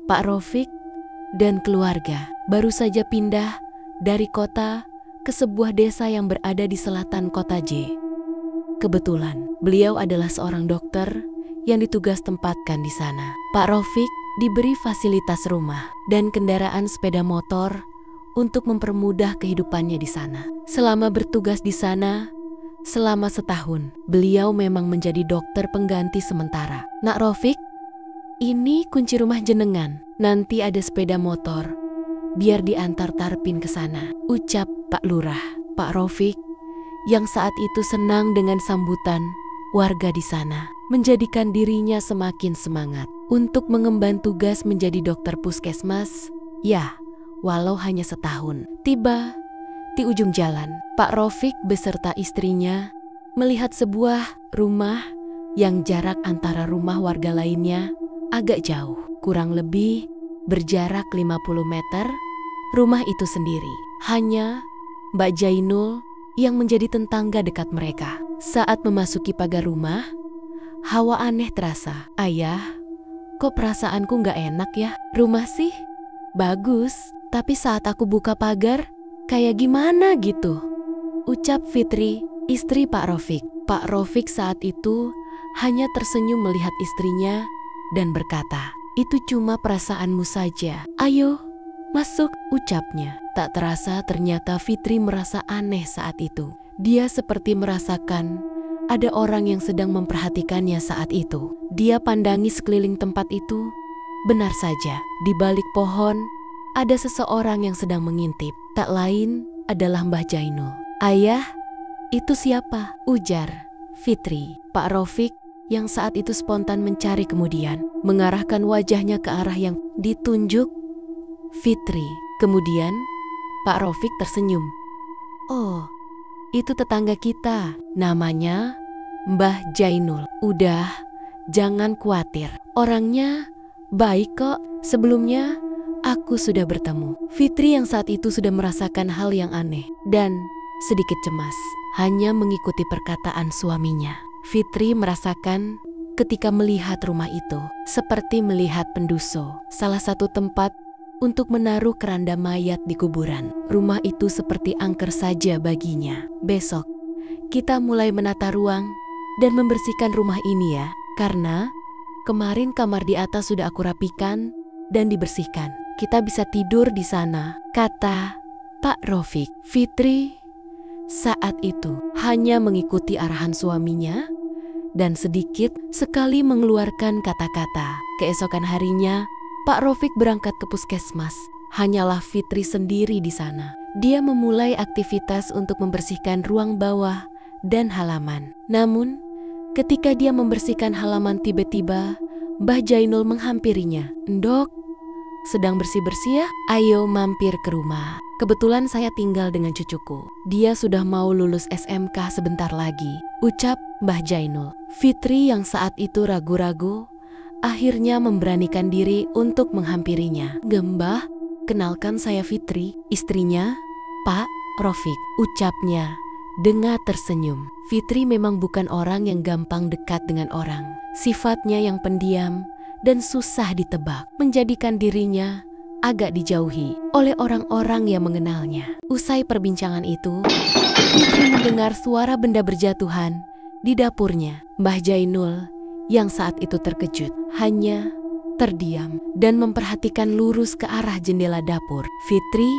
Pak Rofik dan keluarga baru saja pindah dari kota ke sebuah desa yang berada di selatan kota J. Kebetulan, beliau adalah seorang dokter yang ditugas tempatkan di sana. Pak Rofik diberi fasilitas rumah dan kendaraan sepeda motor untuk mempermudah kehidupannya di sana. Selama bertugas di sana, selama setahun, beliau memang menjadi dokter pengganti sementara. Nak Rofik, ini kunci rumah jenengan. Nanti ada sepeda motor, biar diantar Tarpin ke sana, ucap Pak Lurah. Pak Rofik yang saat itu senang dengan sambutan warga di sana, menjadikan dirinya semakin semangat untuk mengemban tugas menjadi dokter puskesmas. Ya, walau hanya setahun. Tiba di ujung jalan, Pak Rofik beserta istrinya melihat sebuah rumah yang jarak antara rumah warga lainnya agak jauh, kurang lebih berjarak 50 meter. Rumah itu sendiri, hanya Mbak Jainul yang menjadi tetangga dekat mereka. Saat memasuki pagar rumah, hawa aneh terasa. Ayah, kok perasaanku gak enak ya? Rumah sih bagus, tapi saat aku buka pagar, kayak gimana gitu, ucap Fitri, istri Pak Rofik. Pak Rofik saat itu hanya tersenyum melihat istrinya dan berkata, "Itu cuma perasaanmu saja. Ayo, masuk," ucapnya. Tak terasa ternyata Fitri merasa aneh saat itu. Dia seperti merasakan ada orang yang sedang memperhatikannya saat itu. Dia pandangi sekeliling tempat itu. Benar saja, di balik pohon ada seseorang yang sedang mengintip. Tak lain adalah Mbah Jainul. "Ayah, itu siapa?" ujar Fitri. Pak Rofik yang saat itu spontan mencari, kemudian mengarahkan wajahnya ke arah yang ditunjuk Fitri. Kemudian Pak Rofik tersenyum. "Oh, itu tetangga kita, namanya Mbah Jainul. Udah, jangan khawatir, orangnya baik kok. Sebelumnya aku sudah bertemu." Fitri yang saat itu sudah merasakan hal yang aneh dan sedikit cemas, hanya mengikuti perkataan suaminya. Fitri merasakan ketika melihat rumah itu seperti melihat pendoso, salah satu tempat untuk menaruh keranda mayat di kuburan. Rumah itu seperti angker saja baginya. "Besok kita mulai menata ruang dan membersihkan rumah ini ya, karena kemarin kamar di atas sudah aku rapikan dan dibersihkan. Kita bisa tidur di sana," kata Pak Rofik. Fitri saat itu hanya mengikuti arahan suaminya dan sedikit sekali mengeluarkan kata-kata. Keesokan harinya, Pak Rofik berangkat ke puskesmas. Hanyalah Fitri sendiri di sana. Dia memulai aktivitas untuk membersihkan ruang bawah dan halaman. Namun, ketika dia membersihkan halaman, tiba-tiba Mbah Jainul menghampirinya. "Ndok, sedang bersih-bersih ya? Ayo mampir ke rumah. Kebetulan saya tinggal dengan cucuku. Dia sudah mau lulus SMK sebentar lagi," ucap Mbah Jainul. Fitri yang saat itu ragu-ragu akhirnya memberanikan diri untuk menghampirinya. "Mbah, kenalkan saya Fitri, istrinya Pak Rofik," ucapnya dengan tersenyum. Fitri memang bukan orang yang gampang dekat dengan orang. Sifatnya yang pendiam dan susah ditebak menjadikan dirinya agak dijauhi oleh orang-orang yang mengenalnya. Usai perbincangan itu, Fitri mendengar suara benda berjatuhan di dapurnya. Mbah Jainul yang saat itu terkejut hanya terdiam dan memperhatikan lurus ke arah jendela dapur. Fitri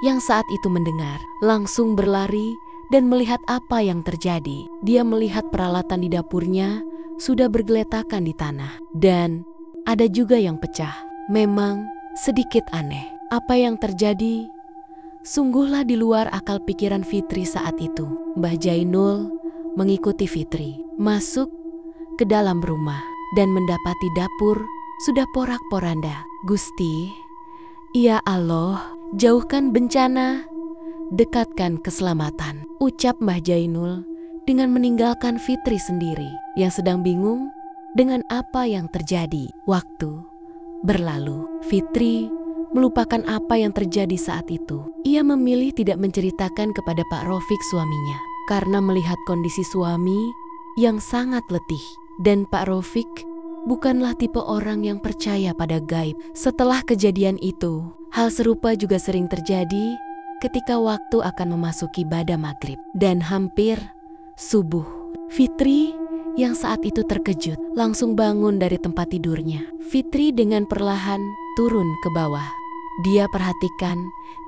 yang saat itu mendengar langsung berlari dan melihat apa yang terjadi. Dia melihat peralatan di dapurnya sudah bergeletakan di tanah dan ada juga yang pecah. Memang sedikit aneh. Apa yang terjadi sungguhlah di luar akal pikiran Fitri saat itu. Mbah Jainul mengikuti Fitri masuk ke dalam rumah dan mendapati dapur sudah porak-poranda. "Gusti, ya Allah, jauhkan bencana, dekatkan keselamatan," ucap Mbah Jainul dengan meninggalkan Fitri sendiri yang sedang bingung dengan apa yang terjadi. Waktu berlalu. Fitri melupakan apa yang terjadi saat itu. Ia memilih tidak menceritakan kepada Pak Rofik suaminya karena melihat kondisi suami yang sangat letih dan Pak Rofik bukanlah tipe orang yang percaya pada gaib. Setelah kejadian itu, hal serupa juga sering terjadi ketika waktu akan memasuki bada maghrib dan hampir subuh. Fitri yang saat itu terkejut langsung bangun dari tempat tidurnya. Fitri dengan perlahan turun ke bawah. Dia perhatikan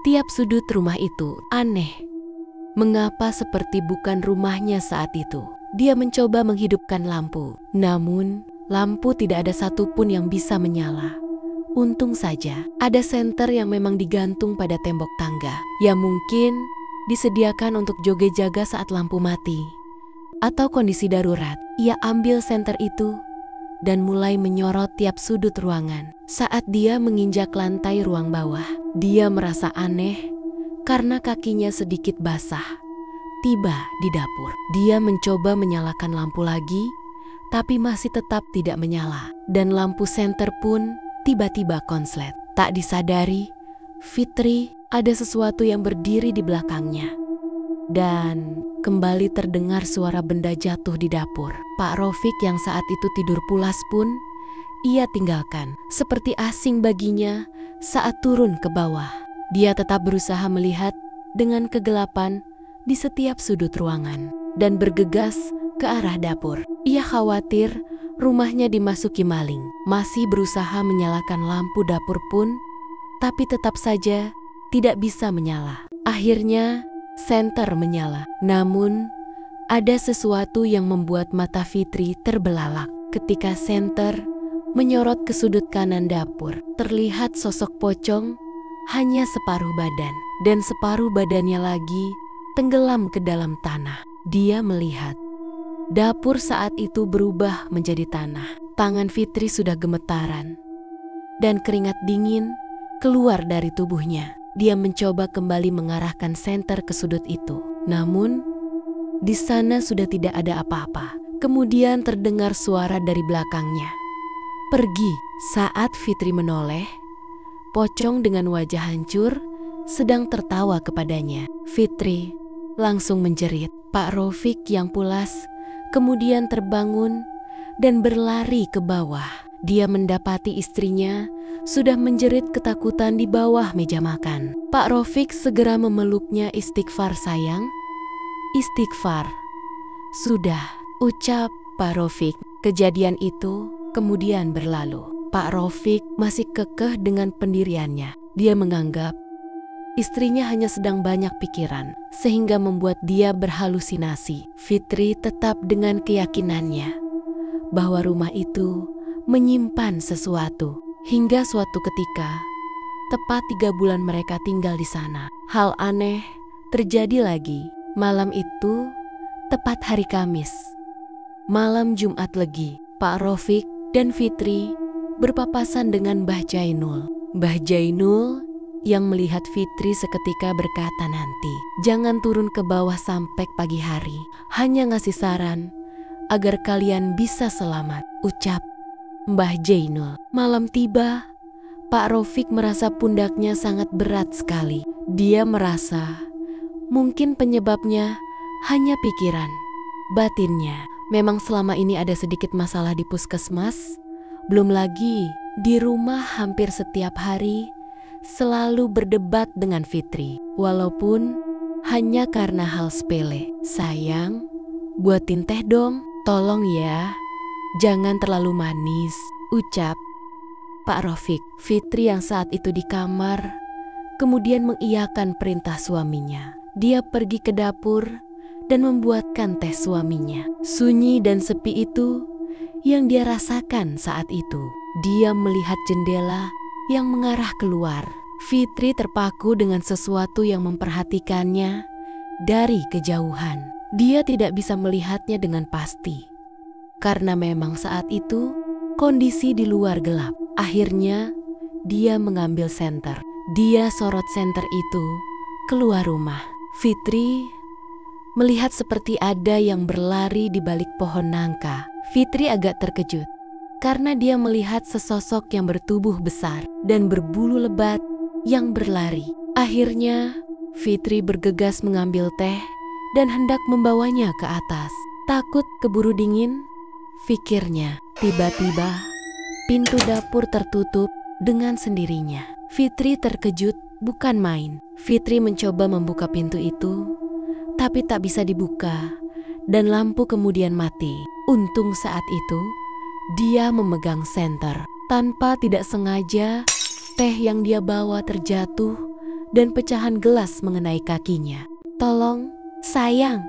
tiap sudut rumah itu aneh. Mengapa seperti bukan rumahnya saat itu? Dia mencoba menghidupkan lampu, namun lampu tidak ada satupun yang bisa menyala. Untung saja ada senter yang memang digantung pada tembok tangga, yang mungkin disediakan untuk joget jaga saat lampu mati atau kondisi darurat. Ia ambil senter itu dan mulai menyorot tiap sudut ruangan. Saat dia menginjak lantai ruang bawah, dia merasa aneh karena kakinya sedikit basah. Tiba di dapur, dia mencoba menyalakan lampu lagi, tapi masih tetap tidak menyala. Dan lampu senter pun tiba-tiba konslet. Tak disadari, Fitri ada sesuatu yang berdiri di belakangnya. Dan kembali terdengar suara benda jatuh di dapur. Pak Rofik yang saat itu tidur pulas pun ia tinggalkan. Seperti asing baginya saat turun ke bawah. Dia tetap berusaha melihat dengan kegelapan di setiap sudut ruangan dan bergegas ke arah dapur. Ia khawatir rumahnya dimasuki maling. Masih berusaha menyalakan lampu dapur pun, tapi tetap saja tidak bisa menyala. Akhirnya senter menyala. Namun ada sesuatu yang membuat mata Fitri terbelalak. Ketika senter menyorot ke sudut kanan dapur, terlihat sosok pocong hanya separuh badan, dan separuh badannya lagi tenggelam ke dalam tanah. Dia melihat dapur saat itu berubah menjadi tanah. Tangan Fitri sudah gemetaran dan keringat dingin keluar dari tubuhnya. Dia mencoba kembali mengarahkan senter ke sudut itu. Namun di sana sudah tidak ada apa-apa. Kemudian terdengar suara dari belakangnya. "Pergi." Saat Fitri menoleh, pocong dengan wajah hancur sedang tertawa kepadanya. Fitri langsung menjerit. Pak Rofik yang pulas kemudian terbangun dan berlari ke bawah. Dia mendapati istrinya sudah menjerit ketakutan di bawah meja makan. Pak Rofik segera memeluknya. "Istighfar sayang, istighfar." "Sudah," ucap Pak Rofik. Kejadian itu kemudian berlalu. Pak Rofik masih kekeh dengan pendiriannya. Dia menganggap istrinya hanya sedang banyak pikiran, sehingga membuat dia berhalusinasi. Fitri tetap dengan keyakinannya bahwa rumah itu menyimpan sesuatu. Hingga suatu ketika, tepat 3 bulan mereka tinggal di sana, hal aneh terjadi lagi. Malam itu tepat hari Kamis, malam Jumat Legi. Pak Rofik dan Fitri berpapasan dengan Mbah Jainul. Mbah Jainul yang melihat Fitri seketika berkata, "Nanti jangan turun ke bawah sampai pagi hari. Hanya ngasih saran agar kalian bisa selamat," ucap Mbah Jainul. Malam tiba, Pak Rofik merasa pundaknya sangat berat sekali. Dia merasa mungkin penyebabnya hanya pikiran batinnya. Memang selama ini ada sedikit masalah di puskesmas. Belum lagi di rumah hampir setiap hari selalu berdebat dengan Fitri. Walaupun hanya karena hal sepele. "Sayang, buatin teh dong, tolong ya. Jangan terlalu manis," ucap Pak Rofik. Fitri yang saat itu di kamar kemudian mengiyakan perintah suaminya. Dia pergi ke dapur dan membuatkan teh suaminya. Sunyi dan sepi itu yang dia rasakan saat itu. Dia melihat jendela yang mengarah keluar. Fitri terpaku dengan sesuatu yang memperhatikannya dari kejauhan. Dia tidak bisa melihatnya dengan pasti, karena memang saat itu kondisi di luar gelap. Akhirnya dia mengambil senter. Dia sorot senter itu keluar rumah. Fitri melihat seperti ada yang berlari di balik pohon nangka. Fitri agak terkejut karena dia melihat sesosok yang bertubuh besar dan berbulu lebat yang berlari. Akhirnya Fitri bergegas mengambil teh dan hendak membawanya ke atas. Takut keburu dingin, pikirnya. Tiba-tiba, pintu dapur tertutup dengan sendirinya. Fitri terkejut bukan main. Fitri mencoba membuka pintu itu, tapi tak bisa dibuka dan lampu kemudian mati. Untung saat itu, dia memegang senter. Tanpa tidak sengaja, teh yang dia bawa terjatuh dan pecahan gelas mengenai kakinya. "Tolong, sayang,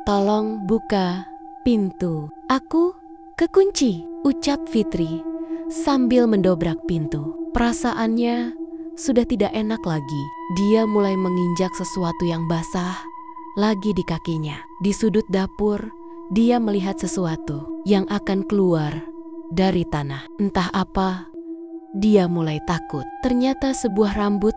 tolong buka pintu. Aku kekunci," ucap Fitri sambil mendobrak pintu. Perasaannya sudah tidak enak lagi. Dia mulai menginjak sesuatu yang basah lagi di kakinya. Di sudut dapur, dia melihat sesuatu yang akan keluar dari tanah. Entah apa, dia mulai takut. Ternyata sebuah rambut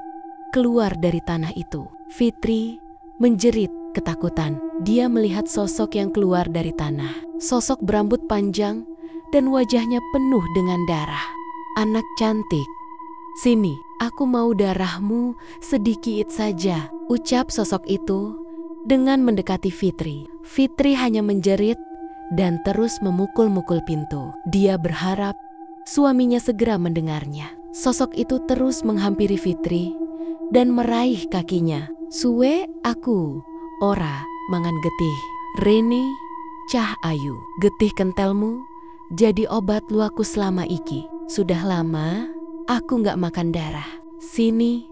keluar dari tanah itu. Fitri menjerit ketakutan. Dia melihat sosok yang keluar dari tanah. Sosok berambut panjang dan wajahnya penuh dengan darah. "Anak cantik, sini, aku mau darahmu sedikit saja," ucap sosok itu dengan mendekati Fitri. Fitri hanya menjerit dan terus memukul-mukul pintu. Dia berharap suaminya segera mendengarnya. Sosok itu terus menghampiri Fitri dan meraih kakinya. "Suwe aku, ora mangan getih. Rene cah ayu, getih kentelmu jadi obat luaku selama iki. Sudah lama aku gak makan darah. Sini,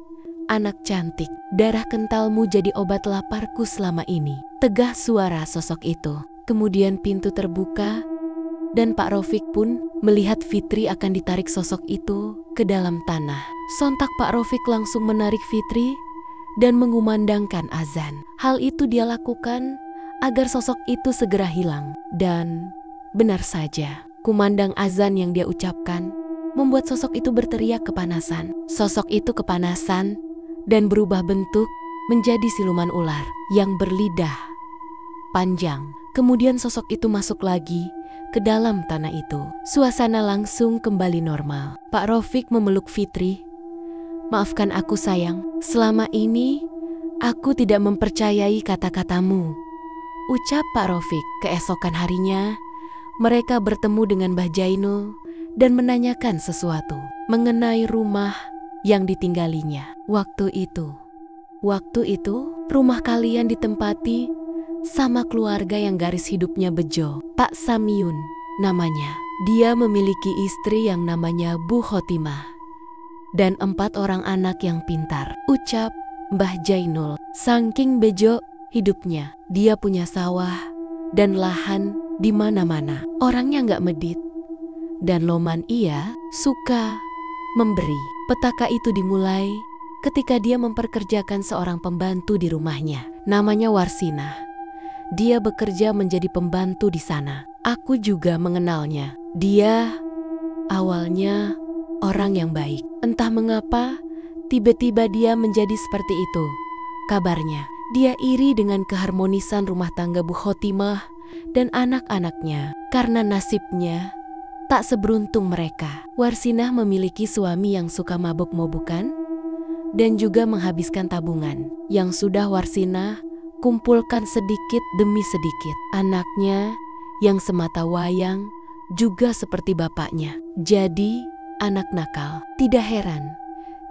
anak cantik, darah kentalmu jadi obat laparku selama ini," tegah suara sosok itu. Kemudian pintu terbuka dan Pak Rofik pun melihat Fitri akan ditarik sosok itu ke dalam tanah. Sontak Pak Rofik langsung menarik Fitri dan mengumandangkan azan. Hal itu dia lakukan agar sosok itu segera hilang. Dan benar saja, kumandang azan yang dia ucapkan membuat sosok itu berteriak kepanasan. Sosok itu kepanasan dan berubah bentuk menjadi siluman ular yang berlidah panjang. Kemudian sosok itu masuk lagi ke dalam tanah itu. Suasana langsung kembali normal. Pak Rofik memeluk Fitri. "Maafkan aku sayang, selama ini aku tidak mempercayai kata-katamu," ucap Pak Rofik. Keesokan harinya, mereka bertemu dengan Mbah Jainul dan menanyakan sesuatu mengenai rumah yang ditinggalinya. Waktu itu, rumah kalian ditempati sama keluarga yang garis hidupnya bejo. Pak Samiun namanya. Dia memiliki istri yang namanya Bu Khotimah dan 4 orang anak yang pintar, ucap Mbah Jainul. Saking bejo hidupnya, dia punya sawah dan lahan di mana-mana. Orangnya nggak medit dan loman, ia suka memberi. Petaka itu dimulai ketika dia memperkerjakan seorang pembantu di rumahnya. Namanya Warsinah. Dia bekerja menjadi pembantu di sana. Aku juga mengenalnya. Dia awalnya orang yang baik. Entah mengapa, tiba-tiba dia menjadi seperti itu. Kabarnya, dia iri dengan keharmonisan rumah tangga Bu Khotimah dan anak-anaknya karena nasibnya tak seberuntung mereka. Warsinah memiliki suami yang suka mabuk-mabukan dan juga menghabiskan tabungan yang sudah Warsinah kumpulkan sedikit demi sedikit. Anaknya yang semata wayang juga seperti bapaknya, jadi anak nakal. Tidak heran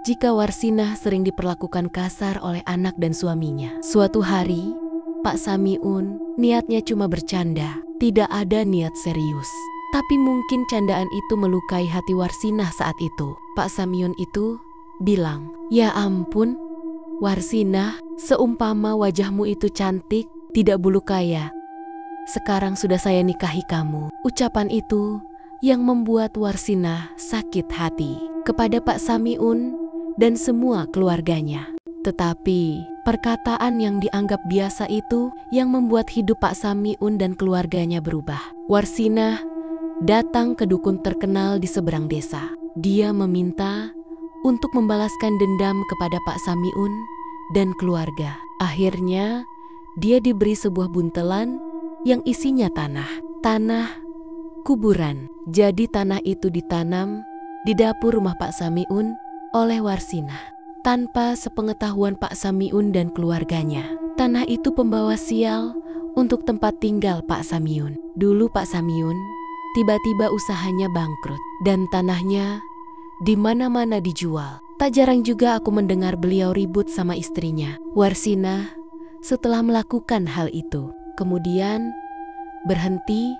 jika Warsinah sering diperlakukan kasar oleh anak dan suaminya. Suatu hari, Pak Samiun niatnya cuma bercanda, tidak ada niat serius. Tapi mungkin candaan itu melukai hati Warsinah saat itu. Pak Samiun itu bilang, "Ya ampun, Warsinah, seumpama wajahmu itu cantik, tidak bulu kaya. Sekarang sudah saya nikahi kamu." Ucapan itu yang membuat Warsinah sakit hati kepada Pak Samiun dan semua keluarganya. Tetapi perkataan yang dianggap biasa itu yang membuat hidup Pak Samiun dan keluarganya berubah. Warsinah datang ke dukun terkenal di seberang desa. Dia meminta untuk membalaskan dendam kepada Pak Samiun dan keluarga. Akhirnya, dia diberi sebuah buntelan yang isinya tanah kuburan. Jadi tanah itu ditanam di dapur rumah Pak Samiun oleh Warsinah. Tanpa sepengetahuan Pak Samiun dan keluarganya, tanah itu pembawa sial untuk tempat tinggal Pak Samiun. Dulu Pak Samiun Tiba-tiba usahanya bangkrut dan tanahnya di mana-mana dijual. Tak jarang juga aku mendengar beliau ribut sama istrinya, Warsina, setelah melakukan hal itu. Kemudian berhenti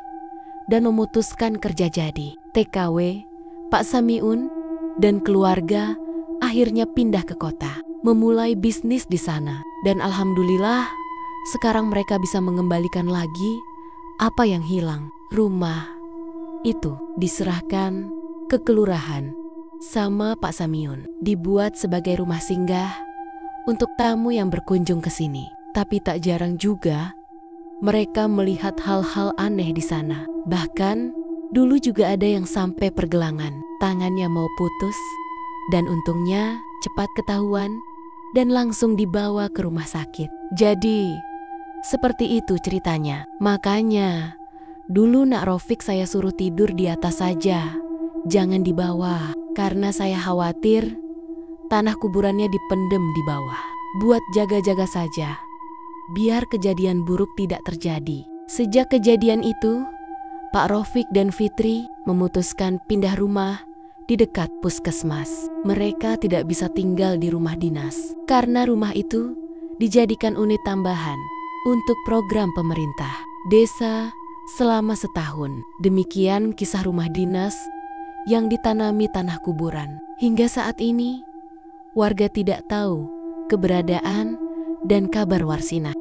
dan memutuskan kerja jadi. TKW, Pak Samiun dan keluarga akhirnya pindah ke kota, memulai bisnis di sana. Dan alhamdulillah, sekarang mereka bisa mengembalikan lagi apa yang hilang. Rumah itu diserahkan ke kelurahan sama Pak Samiun, dibuat sebagai rumah singgah untuk tamu yang berkunjung ke sini. Tapi tak jarang juga mereka melihat hal-hal aneh di sana. Bahkan dulu juga ada yang sampai pergelangan, tangannya mau putus, dan untungnya cepat ketahuan dan langsung dibawa ke rumah sakit. Jadi seperti itu ceritanya. Makanya dulu Nak Rofik saya suruh tidur di atas saja, jangan di bawah, karena saya khawatir tanah kuburannya dipendem di bawah. Buat jaga-jaga saja, biar kejadian buruk tidak terjadi. Sejak kejadian itu, Pak Rofik dan Fitri memutuskan pindah rumah di dekat puskesmas. Mereka tidak bisa tinggal di rumah dinas, karena rumah itu dijadikan unit tambahan untuk program pemerintah desa selama setahun. Demikian kisah rumah dinas yang ditanami tanah kuburan. Hingga saat ini, warga tidak tahu keberadaan dan kabar Warsina.